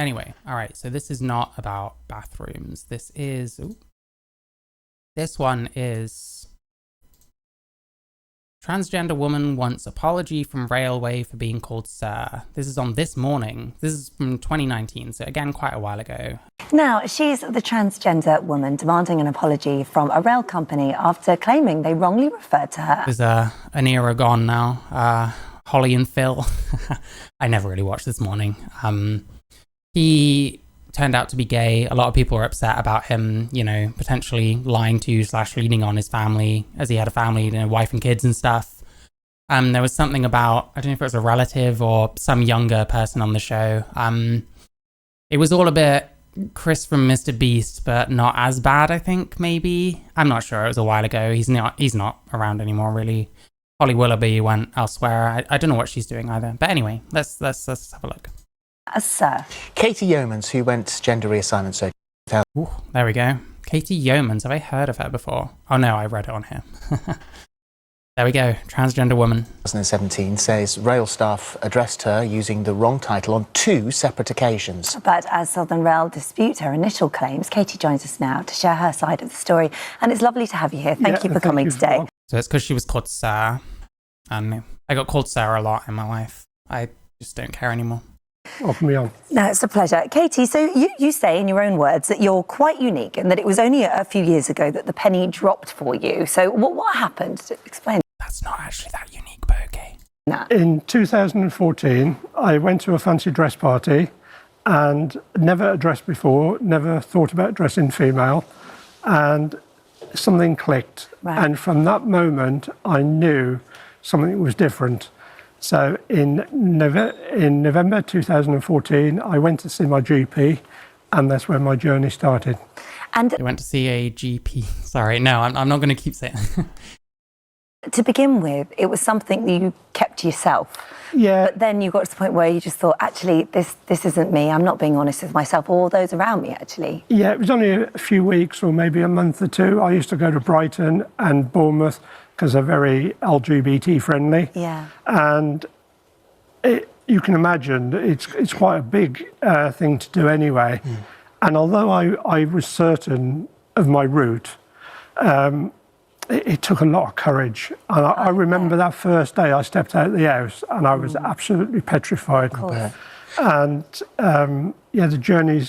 Anyway, all right. So this is not about bathrooms. This one is transgender woman wants apology from railway for being called sir. This is on This Morning. This is from 2019, so again, quite a while ago. Now, she's the transgender woman demanding an apology from a rail company after claiming they wrongly referred to her. There's an era gone now. Holly and Phil. I never really watched This Morning. He turned out to be gay. A lot of people were upset about him, potentially lying to / leading on his family, as he had a family, wife and kids and stuff. There was something about, I don't know if it was a relative or some younger person on the show. It was all a bit Chris from Mr. Beast, but not as bad, I think, maybe. I'm not sure. It was a while ago. He's not around anymore, really. Holly Willoughby went elsewhere. I don't know what she's doing either. But anyway, let's have a look. Sir. Katie Yeomans, who went gender reassignment surgery. Ooh, there we go. Katie Yeomans. Have I heard of her before? Oh no, I read it on here. There we go. Transgender woman. 2017 says rail staff addressed her using the wrong title on 2 separate occasions. But as Southern Rail disputes her initial claims, Katie joins us now to share her side of the story. And it's lovely to have you here. Thank you for coming today. So it's because she was called Sarah. And I got called Sarah a lot in my life. I just don't care anymore. Offer me on. No, it's a pleasure. Katie, so you say in your own words that you're quite unique and that it was only a few years ago that the penny dropped for you. So what happened? Explain. That's not actually that unique, but okay. No. In 2014, I went to a fancy dress party and never dressed before, never thought about dressing female, and something clicked. Right. And from that moment, I knew something was different. So in November 2014, I went to see my GP, and that's where my journey started. And You went to see a GP. Sorry, no, I'm not going to keep saying. to begin with, it was something that you kept to yourself. Yeah. But then you got to the point where you just thought, actually, this isn't me. I'm not being honest with myself or those around me, actually. Yeah, it was only a few weeks or maybe a month or two. I used to go to Brighton and Bournemouth because they're very LGBT friendly. Yeah. And you can imagine it's quite a big thing to do anyway. Mm. And although I was certain of my route, it took a lot of courage. And I remember that first day I stepped out of the house and I was absolutely petrified. Of course. And the journey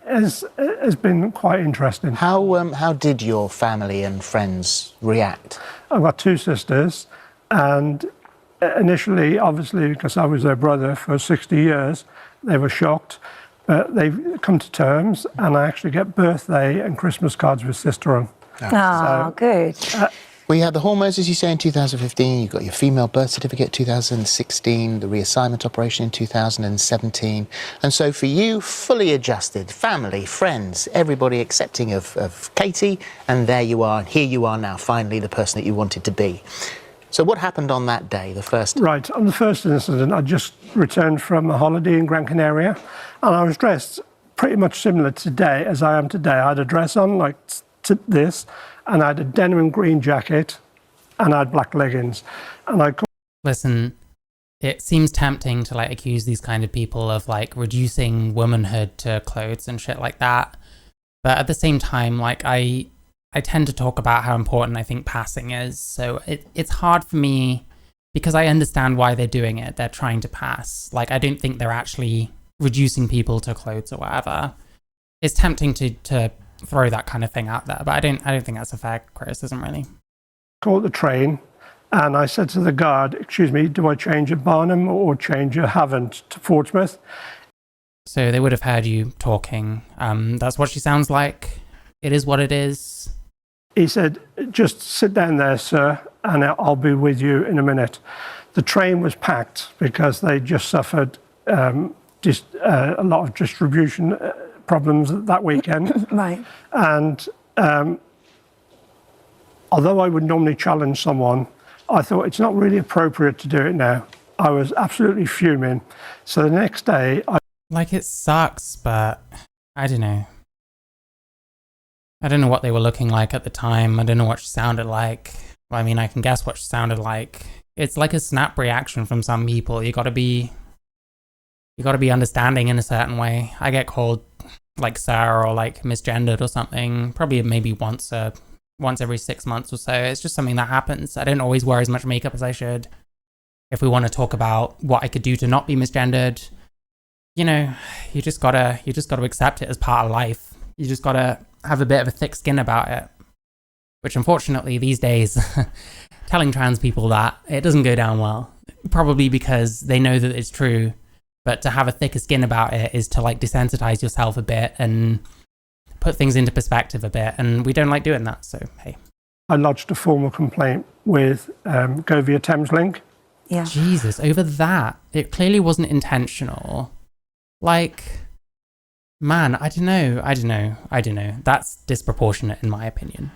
has been quite interesting. How did your family and friends react? I've got 2 sisters, and initially, obviously, because I was their brother for 60 years, they were shocked. But they've come to terms, and I actually get birthday and Christmas cards with sister on. Oh, good. Well, you had the hormones, as you say, in 2015. You got your female birth certificate 2016, the reassignment operation in 2017. And so for you, fully adjusted, family, friends, everybody accepting of Katie, and there you are, and here you are now, finally the person that you wanted to be. So what happened on that day, the first? Right, on the first incident, I just returned from a holiday in Gran Canaria, and I was dressed pretty much similar today as I am today. I had a dress on like this, and I had a denim green jacket, and I had black leggings. And Listen, it seems tempting to accuse these kind of people of reducing womanhood to clothes and shit like that. But at the same time, I tend to talk about how important I think passing is. So it's hard for me because I understand why they're doing it. They're trying to pass. I don't think they're actually reducing people to clothes or whatever. It's tempting to throw that kind of thing out there, but I don't think that's a fair criticism, really. Caught the train, and I said to the guard, "Excuse me, do I change at Barnum or change at Havant to Portsmouth?" So they would have heard you talking. That's what she sounds like. It is what it is. He said, "Just sit down there, sir, and I'll be with you in a minute." The train was packed because they just suffered a lot of distribution problems that weekend. Right. And although I would normally challenge someone, I thought it's not really appropriate to do it now. I was absolutely fuming. So the next day, It sucks, but I don't know. I don't know what they were looking like at the time. I don't know what she sounded like. I mean, I can guess what she sounded like. It's like a snap reaction from some people. You gotta be you got to be understanding in a certain way. I get called like sir or like misgendered or something, probably maybe once every 6 months or so. It's just something that happens. I don't always wear as much makeup as I should. If we want to talk about what I could do to not be misgendered, you know, you just gotta accept it as part of life. You just gotta have a bit of a thick skin about it, which unfortunately these days, telling trans people that, it doesn't go down well. Probably because they know that it's true, but to have a thicker skin about it is to like desensitize yourself a bit and put things into perspective a bit, and we don't like doing that, so hey. I lodged a formal complaint with Go Via Thameslink. Yeah. Jesus, over that. It clearly wasn't intentional. Like, man, I don't know. That's disproportionate in my opinion.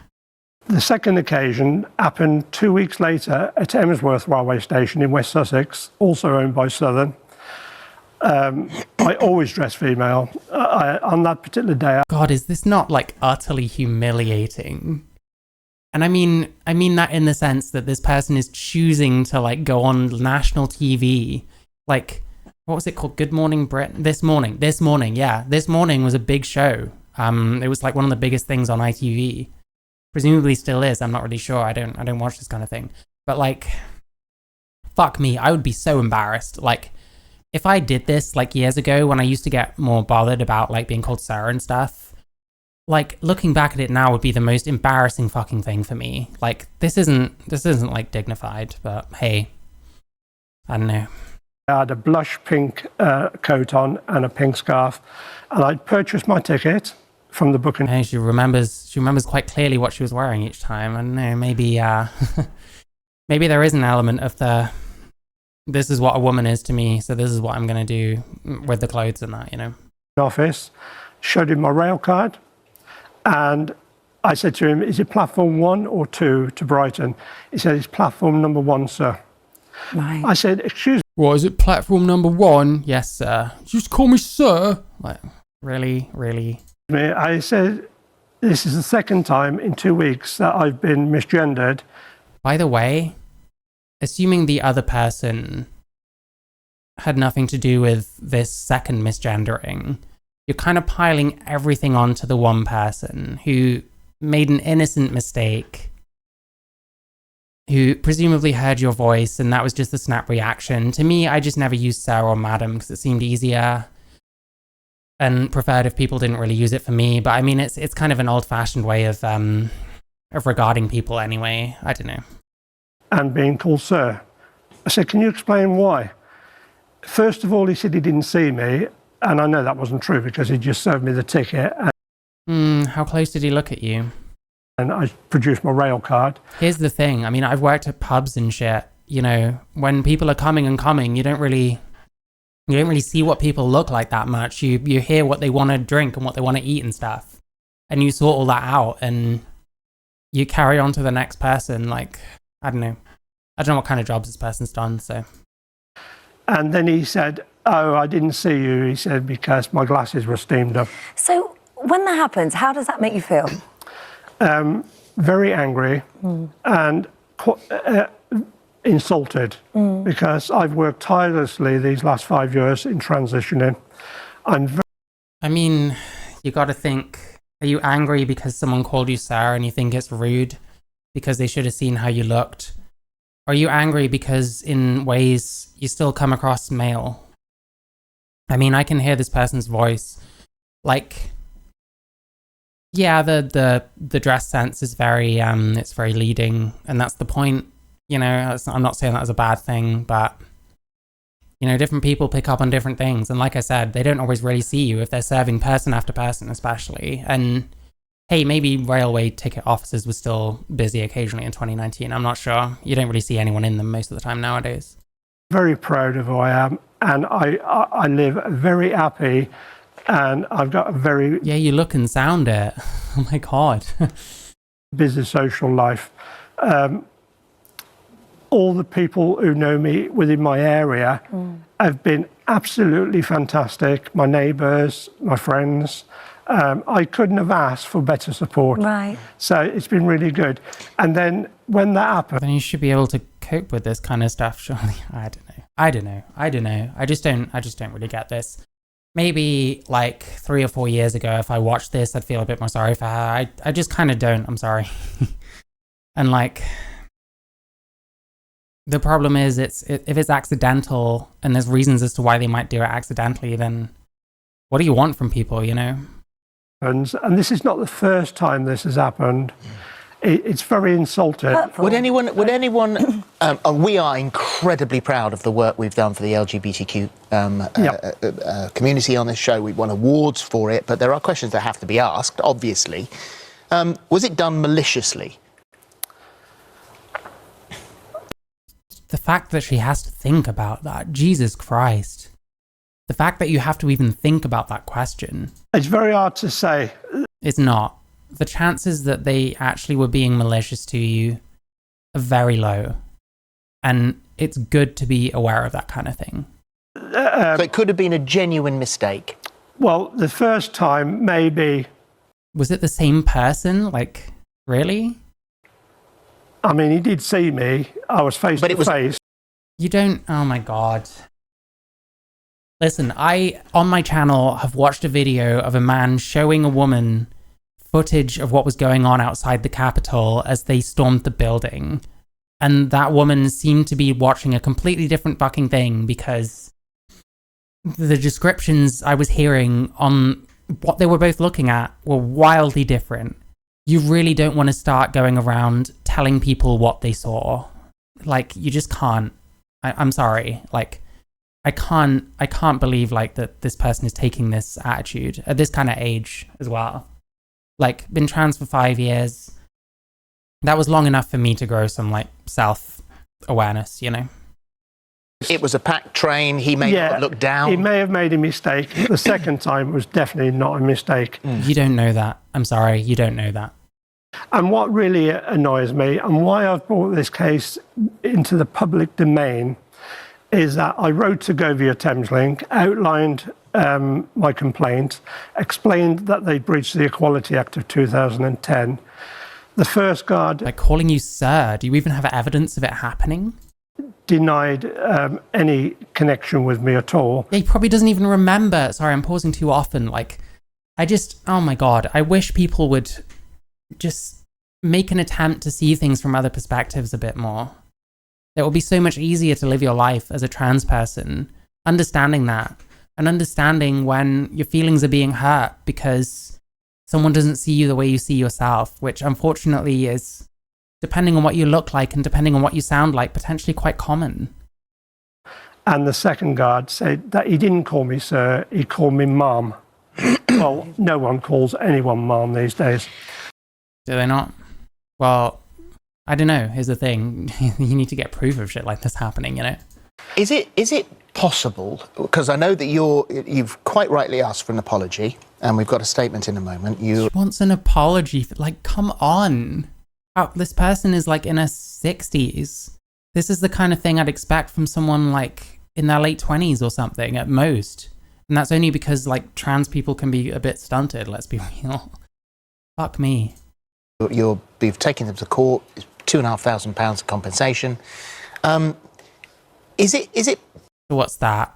The second occasion happened 2 weeks later at Emsworth railway station in West Sussex, also owned by Southern. I always dress female. On that particular day... God, is this not like utterly humiliating? And I mean that in the sense that this person is choosing to like go on national TV. Like, what was it called? Good Morning Britain? This morning, yeah. This morning was a big show. It was like one of the biggest things on ITV. Presumably still is, I'm not really sure. I don't watch this kind of thing. But like, fuck me, I would be so embarrassed. Like, if I did this like years ago when I used to get more bothered about like being called Sarah and stuff, like looking back at it now would be the most embarrassing fucking thing for me. Like, this isn't like dignified, but hey, I don't know. I had a blush pink coat on and a pink scarf, and I'd purchased my ticket from the booking. Hey, she remembers quite clearly what she was wearing each time. I don't know, maybe maybe there is an element of this is what a woman is to me, so this is what I'm gonna do with the clothes and that, you know. Office, showed him my rail card, and I said to him, is it platform 1 or 2 to Brighton? He said, it's platform number 1, sir. Right. I said, excuse me. What, is it platform number 1? Yes, sir. Just call me sir. Like, really? I said, this is the second time in 2 weeks that I've been misgendered. By the way, assuming the other person had nothing to do with this second misgendering, you're kind of piling everything onto the one person who made an innocent mistake, who presumably heard your voice, and that was just a snap reaction. To me, I just never used sir or madam because it seemed easier and preferred if people didn't really use it for me. But I mean, it's kind of an old-fashioned way of regarding people anyway. I don't know. And being called sir. I said, can you explain why? First of all, he said he didn't see me, and I know that wasn't true because he just served me the ticket. How close did he look at you? And I produced my rail card. Here's the thing. I mean, I've worked at pubs and shit. You know, when people are coming, you don't really see what people look like that much. You hear what they want to drink and what they want to eat and stuff, and you sort all that out, and you carry on to the next person. Like, I don't know what kind of jobs this person's done. So, and then he said, "Oh, I didn't see you." He said because my glasses were steamed up. So when that happens, how does that make you feel? Very angry and insulted because I've worked tirelessly these last 5 years in transitioning. I mean, you got to think, are you angry because someone called you sir and you think it's rude because they should have seen how you looked? Are you angry because in ways you still come across male? I mean, I can hear this person's voice. Like, yeah, the dress sense is very it's very leading, and that's the point. You know, I'm not saying that as a bad thing, but you know, different people pick up on different things, and like I said, they don't always really see you if they're serving person after person, especially. And hey, maybe railway ticket offices were still busy occasionally in 2019. I'm not sure. You don't really see anyone in them most of the time nowadays. Very proud of who I am, and I live very happy. And I've got a very... Yeah, you look and sound it. Oh my God. busy social life. All the people who know me within my area have been absolutely fantastic. My neighbours, my friends. I couldn't have asked for better support. Right. So it's been really good. And then when that happened... Then you should be able to cope with this kind of stuff, surely. I don't know. I just don't really get this. Maybe like 3 or 4 years ago, if I watched this, I'd feel a bit more sorry for her. I just kind of don't. I'm sorry. And like, the problem is, if it's accidental and there's reasons as to why they might do it accidentally, then what do you want from people, you know? And this is not the first time this has happened. It's very insulting. Would anyone? We are incredibly proud of the work we've done for the LGBTQ community on this show. We've won awards for it, but there are questions that have to be asked, obviously. Was it done maliciously? The fact that she has to think about that, Jesus Christ. The fact that you have to even think about that question. It's very hard to say. It's not. The chances that they actually were being malicious to you are very low. And it's good to be aware of that kind of thing. So it could have been a genuine mistake. Well, the first time, maybe. Was it the same person? Like, really? I mean, he did see me. I was face to face. You don't... Oh my God. Listen, I, on my channel, have watched a video of a man showing a woman footage of what was going on outside the Capitol as they stormed the building. And that woman seemed to be watching a completely different fucking thing, because the descriptions I was hearing on what they were both looking at were wildly different. You really don't want to start going around telling people what they saw. Like, you just can't. I'm sorry. Like, I can't believe like that this person is taking this attitude at this kind of age as well. Like, been trans for 5 years. That was long enough for me to grow some like self-awareness, you know? It was a packed train. He may not look down. He may have made a mistake. The second time was definitely not a mistake. You don't know that. I'm sorry, you don't know that. And what really annoys me, and why I've brought this case into the public domain, is that I wrote to Go Via Thameslink, outlined my complaint, explained that they breached the Equality Act of 2010. The first guard... Like, calling you sir, do you even have evidence of it happening? Denied any connection with me at all. Yeah, he probably doesn't even remember. Sorry, I'm pausing too often. Like, oh my God, I wish people would just make an attempt to see things from other perspectives a bit more. It will be so much easier to live your life as a trans person, understanding that, and understanding when your feelings are being hurt because someone doesn't see you the way you see yourself, which unfortunately is, depending on what you look like and depending on what you sound like, potentially quite common. And the second guard said that he didn't call me sir, he called me mom. Well, no one calls anyone mom these days. Do they not? Well, I don't know. Here's the thing. You need to get proof of shit like this happening, you know? Is it possible, because I know that you've quite rightly asked for an apology, and we've got a statement in a moment. She wants an apology. Like, come on. Oh, this person is like in her 60s. This is the kind of thing I'd expect from someone like in their late 20s or something at most. And that's only because like trans people can be a bit stunted, let's be real. Fuck me. You'll be taking them to court, £2,500 of compensation. Is it? So what's that?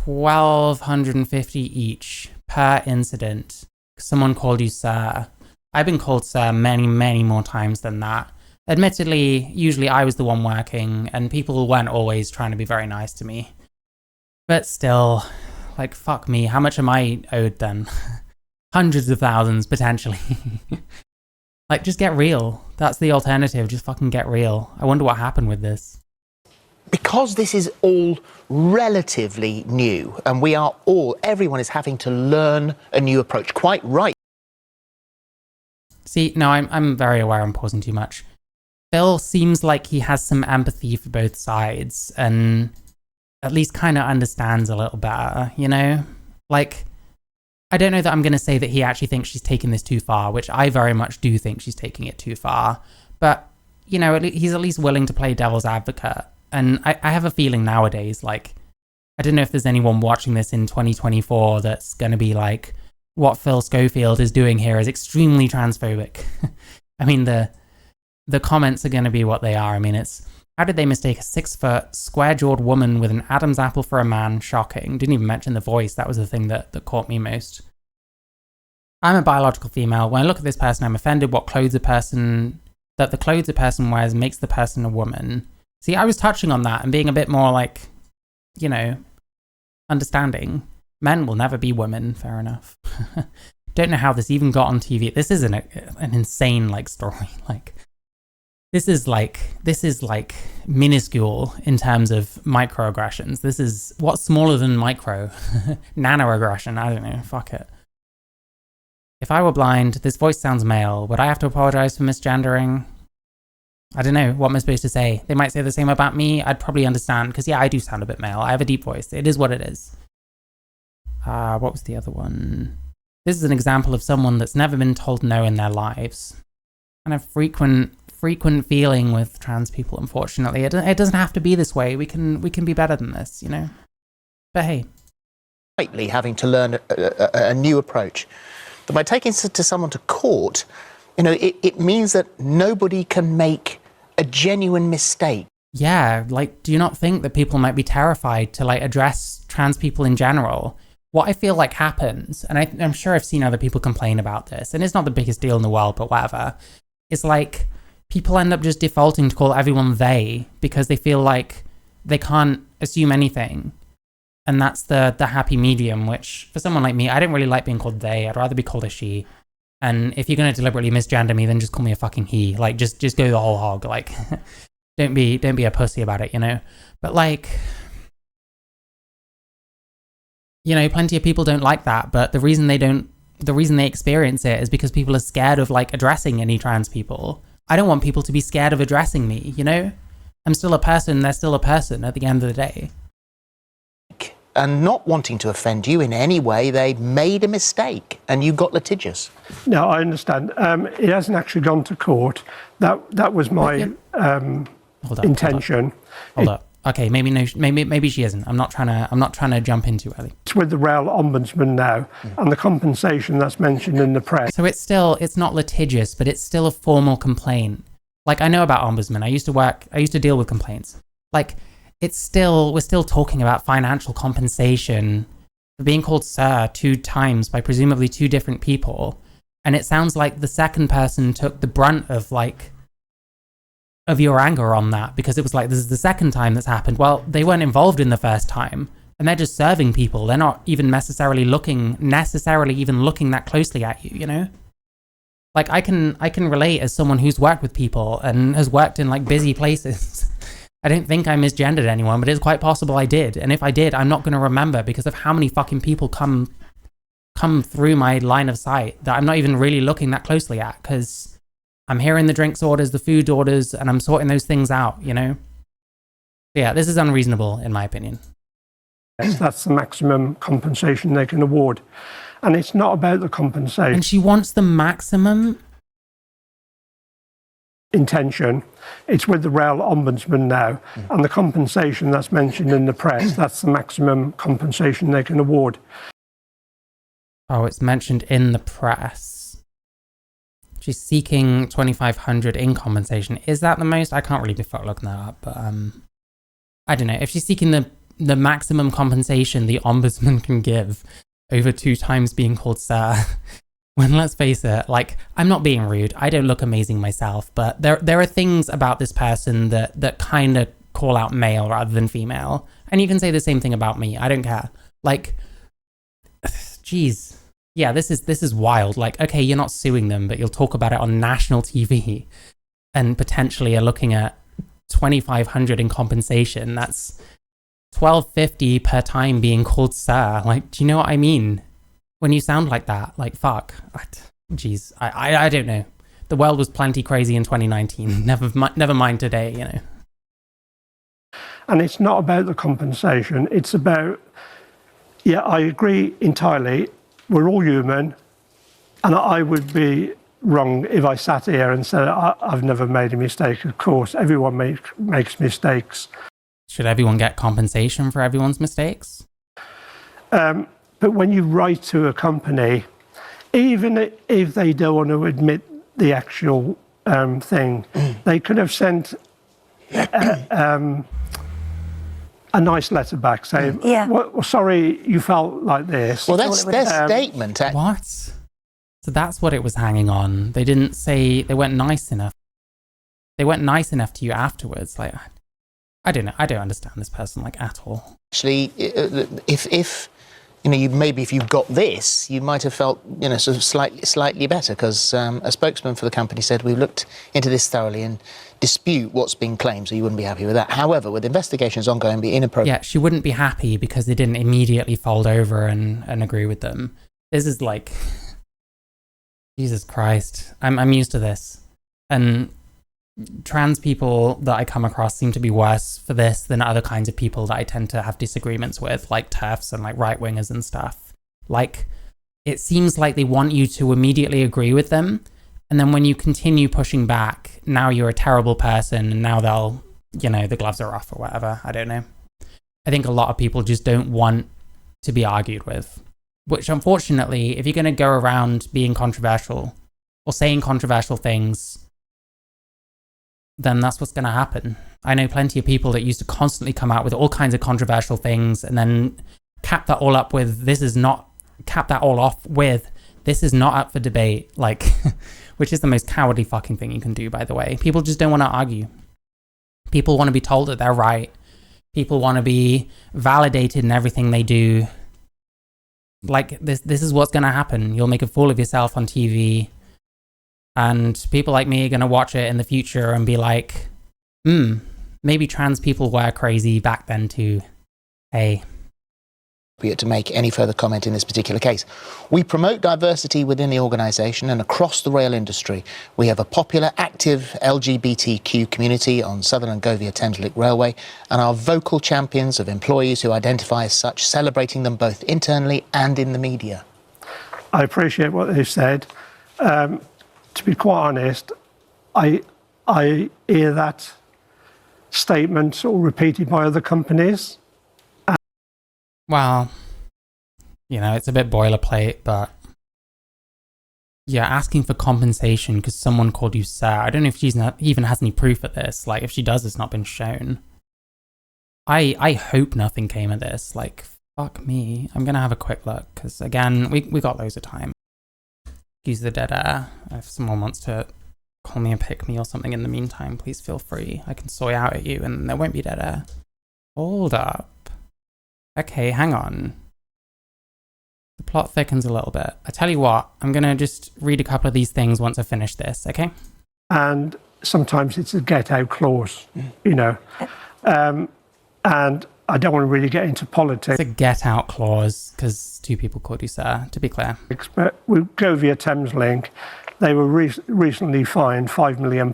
1,250 each per incident. Someone called you sir. I've been called sir many, many more times than that. Admittedly, usually I was the one working, and people weren't always trying to be very nice to me. But still, like, fuck me. How much am I owed then? Hundreds of thousands, potentially. Like, just get real. That's the alternative. Just fucking get real. I wonder what happened with this. Because this is all relatively new, and everyone is having to learn a new approach. Quite right. See, no, I'm very aware I'm pausing too much. Phil seems like he has some empathy for both sides, and at least kind of understands a little better, you know? Like, I don't know that I'm going to say that he actually thinks she's taking this too far, which I very much do think she's taking it too far. But, you know, he's at least willing to play devil's advocate. And I have a feeling nowadays, like, I don't know if there's anyone watching this in 2024 that's going to be like, what Phil Schofield is doing here is extremely transphobic. I mean, the comments are going to be what they are. I mean, it's How did they mistake a 6-foot, square-jawed woman with an Adam's apple for a man? Shocking. Didn't even mention the voice. That was the thing that caught me most. I'm a biological female. When I look at this person, I'm offended the clothes a person wears makes the person a woman. See, I was touching on that and being a bit more like, you know, understanding. Men will never be women, fair enough. Don't know how this even got on TV. This is an insane, like, story. Like, this is like minuscule in terms of microaggressions. This is, what's smaller than micro? Nanoaggression, I don't know, fuck it. If I were blind, this voice sounds male. Would I have to apologize for misgendering? I don't know. What am I supposed to say? They might say the same about me. I'd probably understand, because yeah, I do sound a bit male. I have a deep voice. It is what it is. What was the other one? This is an example of someone that's never been told no in their lives. Kind of frequent feeling with trans people, unfortunately. It doesn't have to be this way. We can be better than this, you know? But hey. Lately having to learn a new approach. But by taking to someone to court, you know, it means that nobody can make a genuine mistake. Yeah, like, do you not think that people might be terrified to, like, address trans people in general? What I feel like happens, and I'm sure I've seen other people complain about this, and it's not the biggest deal in the world, but whatever, it's like people end up just defaulting to call everyone they because they feel like they can't assume anything. And that's the happy medium, which for someone like me, I don't really like being called they. I'd rather be called a she. And if you're going to deliberately misgender me, then just call me a fucking he. Like, just go the whole hog. Like, don't be a pussy about it, you know? But like, you know, plenty of people don't like that, but the reason they experience it is because people are scared of, like, addressing any trans people. I don't want people to be scared of addressing me, you know? I'm still a person, they're still a person at the end of the day. And not wanting to offend you in any way, they made a mistake and you got litigious. No, I understand. It hasn't actually gone to court. That was my intention. Hold up. Okay, maybe she isn't. I'm not trying to jump in too early. It's with the rail ombudsman now, and the compensation that's mentioned in the press. So it's not litigious, but it's still a formal complaint. Like, I know about ombudsman. I used to deal with complaints. Like, we're still talking about financial compensation for being called sir 2 times by presumably 2 different people. And it sounds like the second person took the brunt of your anger on that, because it was like, this is the second time that's happened. Well, they weren't involved in the first time, and they're just serving people. They're not even necessarily looking that closely at you, you know? Like, I can relate as someone who's worked with people and has worked in, like, busy places. I don't think I misgendered anyone, but it's quite possible I did. And if I did, I'm not going to remember because of how many fucking people come through my line of sight that I'm not even really looking that closely at, because I'm hearing the drinks orders, the food orders, and I'm sorting those things out, you know? Yeah, this is unreasonable, in my opinion. That's the maximum compensation they can award. And it's not about the compensation. And she wants the maximum intention. It's with the rail ombudsman now, and the compensation that's mentioned in the press, that's the maximum compensation they can award. Oh, it's mentioned in the press. She's seeking $2,500 in compensation. Is that the most? I can't really be fucked looking that up, but I don't know. If she's seeking the maximum compensation the ombudsman can give over 2 times being called sir, when, let's face it, like, I'm not being rude. I don't look amazing myself, but there are things about this person that kind of call out male rather than female. And you can say the same thing about me. I don't care. Like, geez. Yeah, this is wild. Like, okay, you're not suing them, but you'll talk about it on national TV and potentially are looking at $2,500 in compensation. That's $1,250 per time being called sir. Like, do you know what I mean? When you sound like that, like, fuck. Jeez, I don't know. The world was plenty crazy in 2019. Never mind today, you know. And it's not about the compensation. It's about, yeah, I agree entirely. We're all human. And I would be wrong if I sat here and said, I've never made a mistake. Of course, everyone makes mistakes. Should everyone get compensation for everyone's mistakes? But when you write to a company, even if they don't want to admit the actual thing, they could have sent a nice letter back saying, well, sorry you felt like this. Well, that's their statement. What? So that's what it was hanging on. They didn't say, they weren't nice enough. They weren't nice enough to you afterwards. Like, I don't know. I don't understand this person, like, at all. Actually, if you know, if you got this, you might have felt, you know, sort of slightly better, because a spokesman for the company said, we've looked into this thoroughly and dispute what's been claimed, so you wouldn't be happy with that. However, with investigations ongoing, be inappropriate. Yeah, she wouldn't be happy because they didn't immediately fold over and agree with them. This is like, Jesus Christ. I'm used to this. And trans people that I come across seem to be worse for this than other kinds of people that I tend to have disagreements with, like TERFs and like right-wingers and stuff. Like, it seems like they want you to immediately agree with them, and then when you continue pushing back, now you're a terrible person, and now they'll, you know, the gloves are off or whatever. I don't know. I think a lot of people just don't want to be argued with, which unfortunately, if you're going to go around being controversial or saying controversial things, then that's what's going to happen. I know plenty of people that used to constantly come out with all kinds of controversial things and then cap that all off with, this is not up for debate, like, which is the most cowardly fucking thing you can do, by the way. People just don't want to argue. People want to be told that they're right. People want to be validated in everything they do. Like, this is what's going to happen. You'll make a fool of yourself on TV, and people like me are going to watch it in the future and be like, maybe trans people were crazy back then too. Hey. To make any further comment in this particular case. We promote diversity within the organisation and across the rail industry. We have a popular, active LGBTQ community on Southern and Govia Thameslink Railway, and are vocal champions of employees who identify as such, celebrating them both internally and in the media. I appreciate what they've said. To be quite honest, I hear that statement all repeated by other companies. Well, you know, it's a bit boilerplate, but yeah, asking for compensation because someone called you sir. I don't know if she's even has any proof of this. Like, if she does, it's not been shown. I hope nothing came of this. Like, fuck me. I'm going to have a quick look because, again, we got loads of time. Use the dead air. If someone wants to call me and pick me or something in the meantime, please feel free. I can soy out at you and there won't be dead air. Hold up. Okay, hang on. The plot thickens a little bit. I tell you what, I'm going to just read a couple of these things once I finish this, okay? And sometimes it's a get-out clause, you know. And I don't want to really get into politics. It's a get-out clause because two people called you sir, to be clear. But with Govia Thameslink, they were recently fined £5 million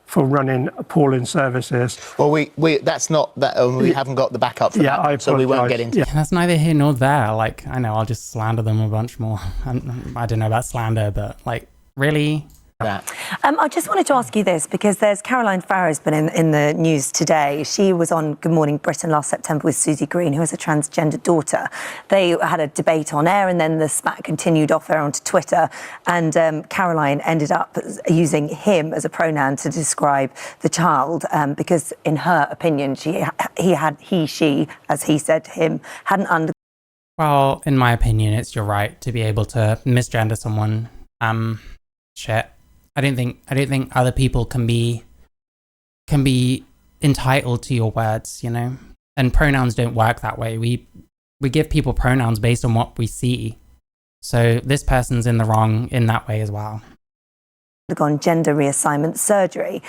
for running appalling services. Well, we that's not that. We haven't got the backup for that, so we won't get into. Yeah, that's neither here nor there. Like, I know I'll just slander them a bunch more. I don't know about slander, but like, really. That. I just wanted to ask you this because there's Caroline Farrow's been in the news today. She was on Good Morning Britain last September with Susie Green, who has a transgender daughter. They had a debate on air and then the spat continued off air onto Twitter, and Caroline ended up using him as a pronoun to describe the child because in her opinion she, as he said to him, hadn't under... Well, in my opinion, it's your right to be able to misgender someone. Shit. I don't think other people can be entitled to your words, you know? And pronouns don't work that way. We give people pronouns based on what we see. So this person's in the wrong in that way as well. Undergone gender reassignment surgery.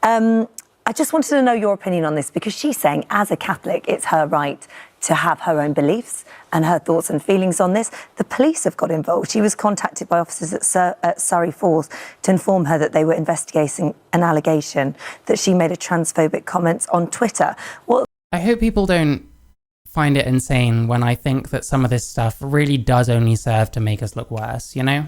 I just wanted to know your opinion on this because she's saying as a Catholic, it's her right to have her own beliefs and her thoughts and feelings on this. The police have got involved. She was contacted by officers at Surrey Falls to inform her that they were investigating an allegation that she made a transphobic comment on Twitter. Well, I hope people don't find it insane when I think that some of this stuff really does only serve to make us look worse, you know?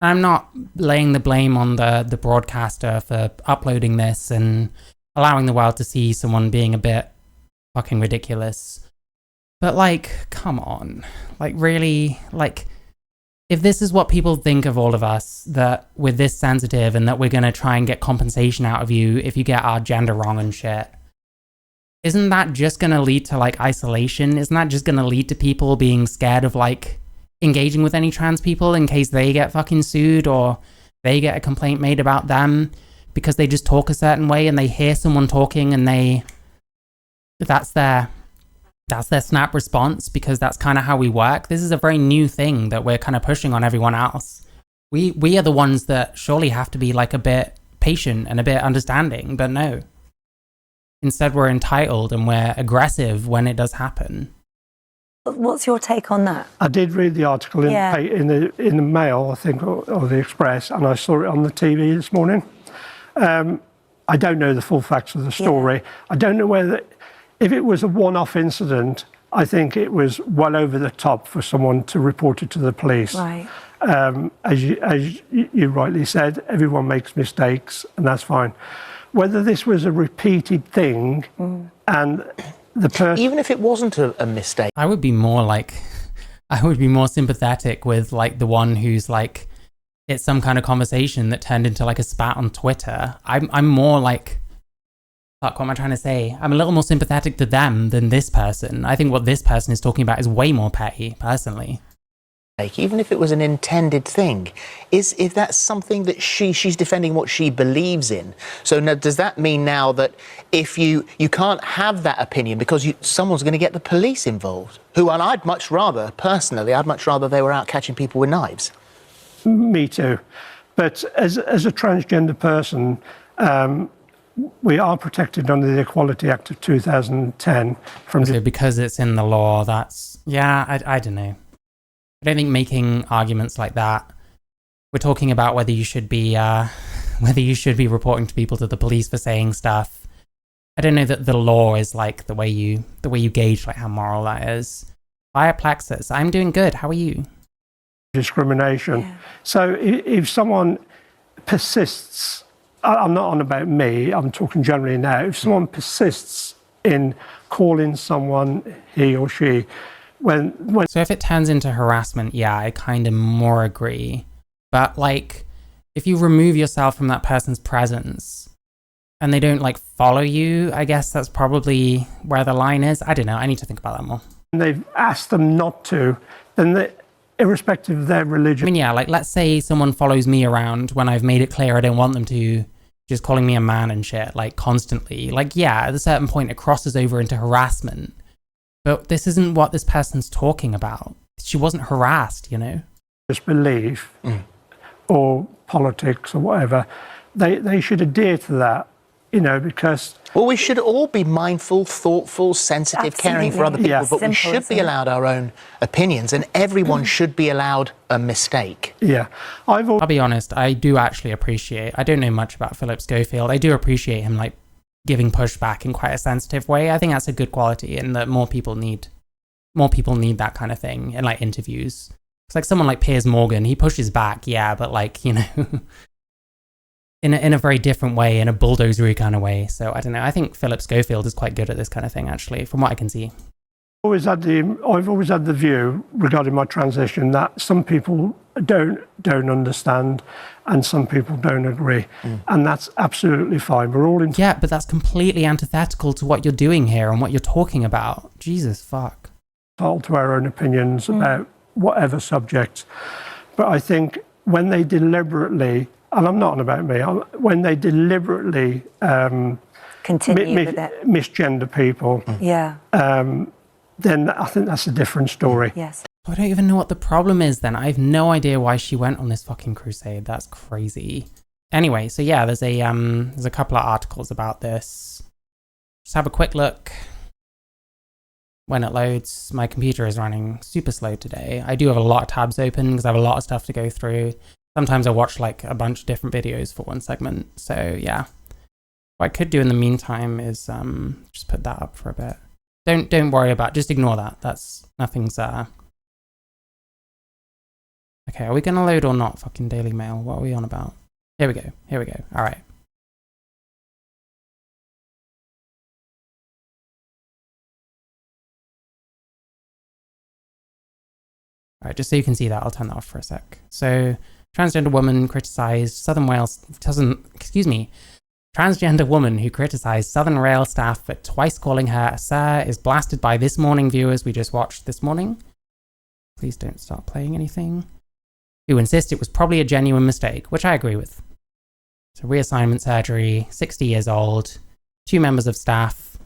I'm not laying the blame on the broadcaster for uploading this and allowing the world to see someone being a bit fucking ridiculous. But, like, come on. Like, really, like, if this is what people think of all of us, that we're this sensitive and that we're going to try and get compensation out of you if you get our gender wrong and shit, isn't that just going to lead to like isolation? Isn't that just going to lead to people being scared of like engaging with any trans people in case they get fucking sued or they get a complaint made about them because they just talk a certain way and they hear someone talking and that's their snap response because that's kind of how we work. This is a very new thing that we're kind of pushing on everyone else. We are the ones that surely have to be like a bit patient and a bit understanding, but no. Instead, we're entitled and we're aggressive when it does happen. What's your take on that? I did read the article in the Mail, I think, or the Express, and I saw it on the TV this morning. I don't know the full facts of the story. Yeah. I don't know whether, if it was a one-off incident, I think it was well over the top for someone to report it to the police. Right. As you rightly said, everyone makes mistakes, and that's fine. Whether this was a repeated thing and the person... Even if it wasn't a mistake. I would be more sympathetic with like the one who's like, it's some kind of conversation that turned into like a spat on Twitter. I'm more like, fuck, what am I trying to say? I'm a little more sympathetic to them than this person. I think what this person is talking about is way more petty, personally. Even if it was an intended thing, if that's something that she's defending what she believes in. So now, does that mean now that if you can't have that opinion because someone's going to get the police involved? And I'd much rather, personally, they were out catching people with knives. Me too. But as a transgender person, we are protected under the Equality Act of 2010 from... So because it's in the law, that's... Yeah, I don't know. I don't think making arguments like that, we're talking about whether you should be reporting to people, to the police for saying stuff. I don't know that the law is like the way you gauge like how moral that is. Via Plexus, I'm doing good. How are you? Discrimination. Yeah. So if someone persists, I'm not on about me, I'm talking generally now. If someone persists in calling someone he or she, So if it turns into harassment, yeah, I kind of more agree. But like, if you remove yourself from that person's presence and they don't like follow you, I guess that's probably where the line is. I don't know. I need to think about that more. And they've asked them not to, then irrespective of their religion. I mean, yeah, like let's say someone follows me around when I've made it clear I don't want them to, just calling me a man and shit, like constantly. Like, yeah, at a certain point it crosses over into harassment. But this isn't what this person's talking about. She wasn't harassed, you know? Just belief or politics or whatever, they should adhere to that, you know, because... Well, we should all be mindful, thoughtful, sensitive, Absolutely. Caring for other people, Yeah. but we should be allowed our own opinions and everyone should be allowed a mistake. Yeah. I'll be honest, I do actually appreciate... I don't know much about Philip Schofield. I do appreciate him, like, giving pushback in quite a sensitive way. I think that's a good quality and that more people need that kind of thing in like interviews. It's like someone like Piers Morgan, he pushes back, yeah, but like, you know, in a very different way, in a bulldozery kind of way. So I don't know. I think Philip Schofield is quite good at this kind of thing, actually, from what I can see. I've always had the view regarding my transition that some people don't understand and some people don't agree. And that's absolutely fine. We're all in... Yeah, but that's completely antithetical to what you're doing here and what you're talking about. Jesus, fuck. Entitled to our own opinions about whatever subject. But I think when they deliberately, and I'm not on about me, when they deliberately Continue with it. misgender people, then I think that's a different story. Yes. I don't even know what the problem is then. I have no idea why she went on this fucking crusade. That's crazy. Anyway, so yeah, there's a couple of articles about this. Just have a quick look. When it loads, my computer is running super slow today. I do have a lot of tabs open because I have a lot of stuff to go through. Sometimes I watch like a bunch of different videos for one segment. So yeah, what I could do in the meantime is just put that up for a bit. Don't worry about, just ignore that. That's nothing's Okay, are we gonna load or not? Fucking Daily Mail. What are we on about? Here we go. All right. All right, just so you can see that, I'll turn that off for a sec. So, transgender woman criticised Southern Wales... Transgender woman who criticised Southern Rail staff for twice calling her a sir is blasted by This Morning viewers we just watched this morning. Please don't start playing anything. Who insist it was probably a genuine mistake, which I agree with. So reassignment surgery, 60 years old, 2 members of staff.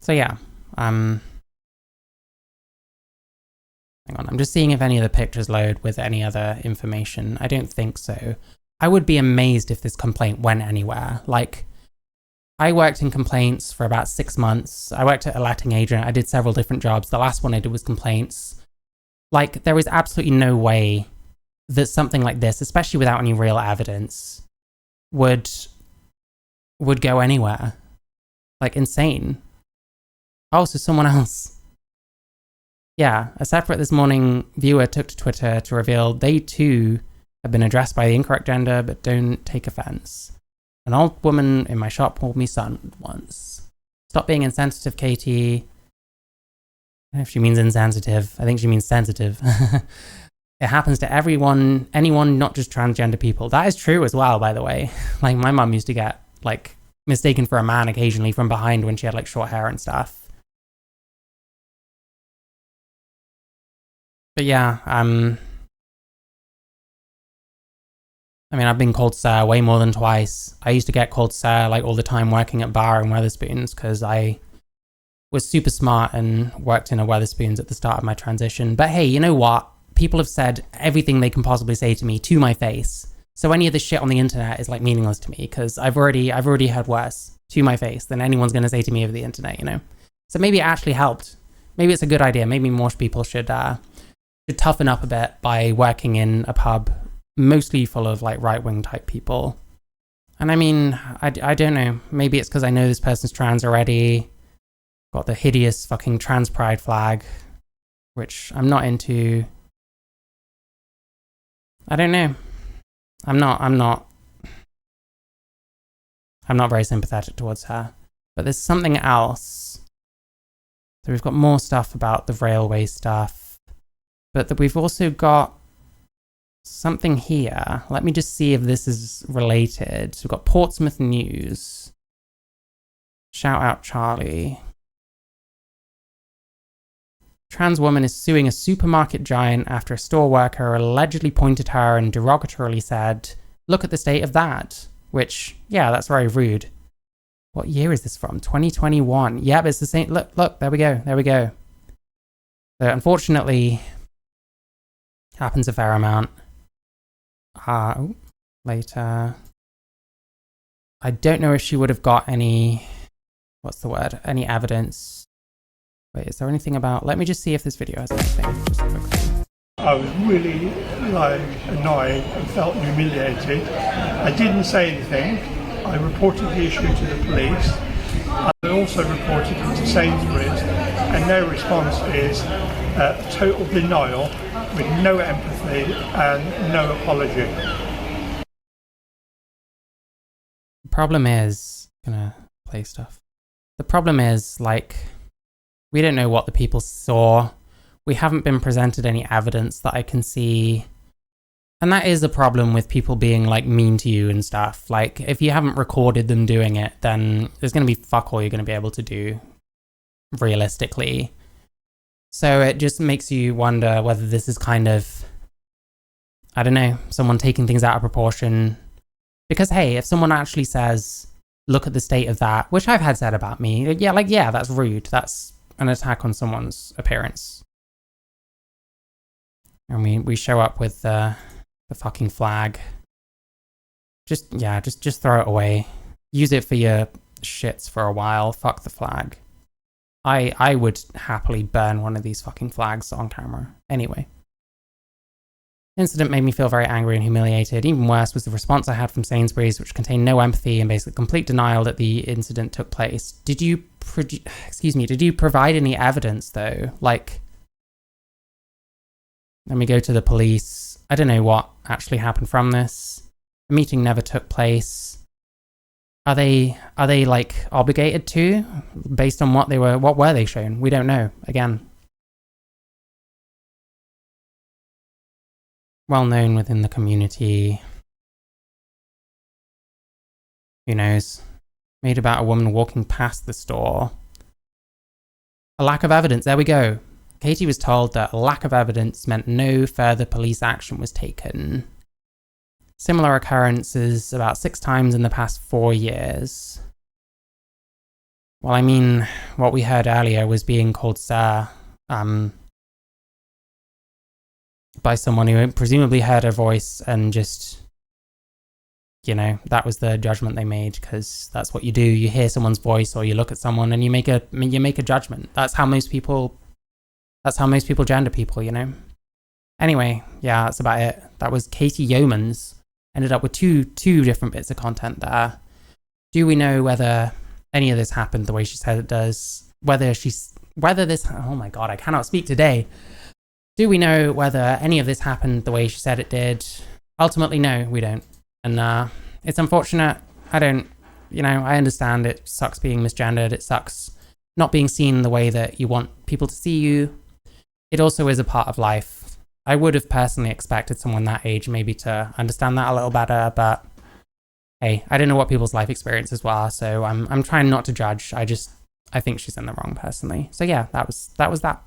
So yeah, hang on, I'm just seeing if any of the pictures load with any other information. I don't think so. I would be amazed if this complaint went anywhere. Like, I worked in complaints for about 6 months. I worked at a letting agent. I did several different jobs. The last one I did was complaints. Like, there is absolutely no way that something like this, especially without any real evidence, would go anywhere. Like, insane. Oh, so someone else. Yeah, a separate This Morning viewer took to Twitter to reveal they too have been addressed by the incorrect gender, but don't take offense. An old woman in my shop called me son once. Stop being insensitive, Katie. I don't know if she means insensitive. I think she means sensitive. It happens to everyone, anyone, not just transgender people. That is true as well, by the way. Like, my mum used to get, like, mistaken for a man occasionally from behind when she had, like, short hair and stuff. But yeah, I mean, I've been called sir way more than twice. I used to get called sir, like, all the time working at bar in Wetherspoons because I was super smart and worked in a Wetherspoons at the start of my transition. But hey, you know what? People have said everything they can possibly say to me to my face. So any of this shit on the internet is, like, meaningless to me because I've already heard worse to my face than anyone's going to say to me over the internet, you know? So maybe it actually helped. Maybe it's a good idea. Maybe more people should toughen up a bit by working in a pub mostly full of, like, right-wing type people. And I mean, I don't know. Maybe it's because I know this person's trans already. Got the hideous fucking trans pride flag, which I'm not into. I don't know. I'm not very sympathetic towards her. But there's something else. So we've got more stuff about the railway stuff. But we've also got something here. Let me just see if this is related. So we've got Portsmouth News. Shout out Charlie. Trans woman is suing a supermarket giant after a store worker allegedly pointed to her and derogatorily said, "Look at the state of that." Which, yeah, that's very rude. What year is this from? 2021. Yeah, but it's the same. Look, there we go. So unfortunately, happens a fair amount. Later. I don't know if she would have got any, any evidence. Wait, is there anything about, let me just see if this video has anything, just quickly. I was really, like, annoyed and felt humiliated. I didn't say anything. I reported the issue to the police. I also reported it to Sainsbury's, and their response is total denial with no empathy and no apology. The problem is, gonna play stuff. The problem is, like, we don't know what the people saw. We haven't been presented any evidence that I can see. And that is a problem with people being, like, mean to you and stuff. Like, if you haven't recorded them doing it, then there's going to be fuck all you're going to be able to do, realistically. So it just makes you wonder whether this is kind of, I don't know, someone taking things out of proportion. Because, hey, if someone actually says, "Look at the state of that," which I've had said about me, yeah, that's rude. That's an attack on someone's appearance. And we show up with the fucking flag. Just throw it away. Use it for your shits for a while. Fuck the flag. I would happily burn one of these fucking flags on camera. Anyway. Incident made me feel very angry and humiliated. Even worse was the response I had from Sainsbury's, which contained no empathy and basically complete denial that the incident took place. Did you provide any evidence, though? Like, let me go to the police. I don't know what actually happened from this. The meeting never took place. Are they like obligated to, based on what were they shown? We don't know. Again, well known within the community. Who knows? Made about a woman walking past the store. A lack of evidence. There we go. Katie was told that a lack of evidence meant no further police action was taken. Similar occurrences about 6 times in the past 4 years. Well, I mean, what we heard earlier was being called sir by someone who presumably heard her voice and just, you know, that was the judgment they made, because that's what you do. You hear someone's voice or you look at someone and you make a judgment. That's how most people gender people, you know? Anyway, yeah, that's about it. That was Katie Yeomans. Ended up with two different bits of content there. Do we know whether any of this happened the way she said it does? Oh my god, I cannot speak today. Do we know whether any of this happened the way she said it did? Ultimately, no, we don't. And it's unfortunate. I understand it sucks being misgendered. It sucks not being seen the way that you want people to see you. It also is a part of life. I would have personally expected someone that age maybe to understand that a little better, but hey, I don't know what people's life experiences were, so I'm trying not to judge. I think she's in the wrong personally. So yeah, that was that.